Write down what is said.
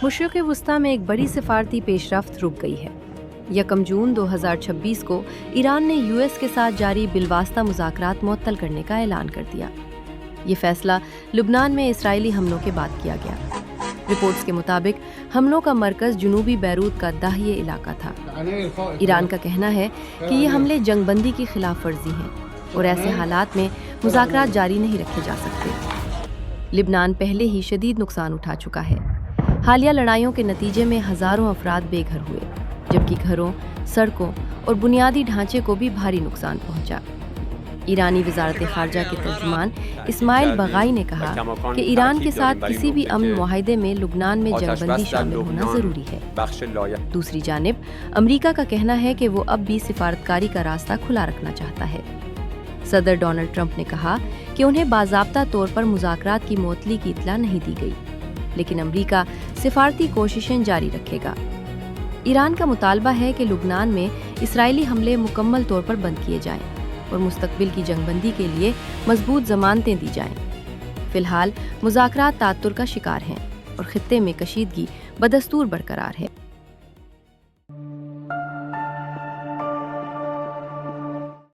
مشرق وسطیٰ میں ایک بڑی سفارتی پیش رفت رک گئی ہے۔ 1 جون 2026 کو ایران نے یو ایس کے ساتھ جاری بالواسطہ مذاکرات معطل کرنے کا اعلان کر دیا۔ یہ فیصلہ لبنان میں اسرائیلی حملوں کے بعد کیا گیا۔ رپورٹس کے مطابق حملوں کا مرکز جنوبی بیروت کا داہیہ علاقہ تھا۔ ایران کا کہنا ہے کہ یہ حملے جنگ بندی کی خلاف ورزی ہیں اور ایسے حالات میں مذاکرات جاری نہیں رکھے جا سکتے۔ لبنان پہلے ہی شدید نقصان اٹھا چکا ہے۔ حالیہ لڑائیوں کے نتیجے میں ہزاروں افراد بے گھر ہوئے، جبکہ گھروں، سڑکوں اور بنیادی ڈھانچے کو بھی بھاری نقصان پہنچا۔ ایرانی وزارت خارجہ کے ترجمان اسماعیل بغائی نے کہا کہ ایران کے ساتھ کسی بھی امن معاہدے میں لبنان میں جنگ بندی شامل ہونا ضروری ہے۔ دوسری جانب امریکہ کا کہنا ہے کہ وہ اب بھی سفارتکاری کا راستہ کھلا رکھنا چاہتا ہے۔ صدر ڈونلڈ ٹرمپ نے کہا کہ انہیں باضابطہ طور پر مذاکرات کی معطلی کی اطلاع نہیں دی گئی، لیکن امریکہ سفارتی کوششیں جاری رکھے گا۔ ایران کا مطالبہ ہے کہ لبنان میں اسرائیلی حملے مکمل طور پر بند کیے جائیں اور مستقبل کی جنگ بندی کے لیے مضبوط ضمانتیں دی جائیں۔ فی الحال مذاکرات تعطل کا شکار ہیں اور خطے میں کشیدگی بدستور برقرار ہے۔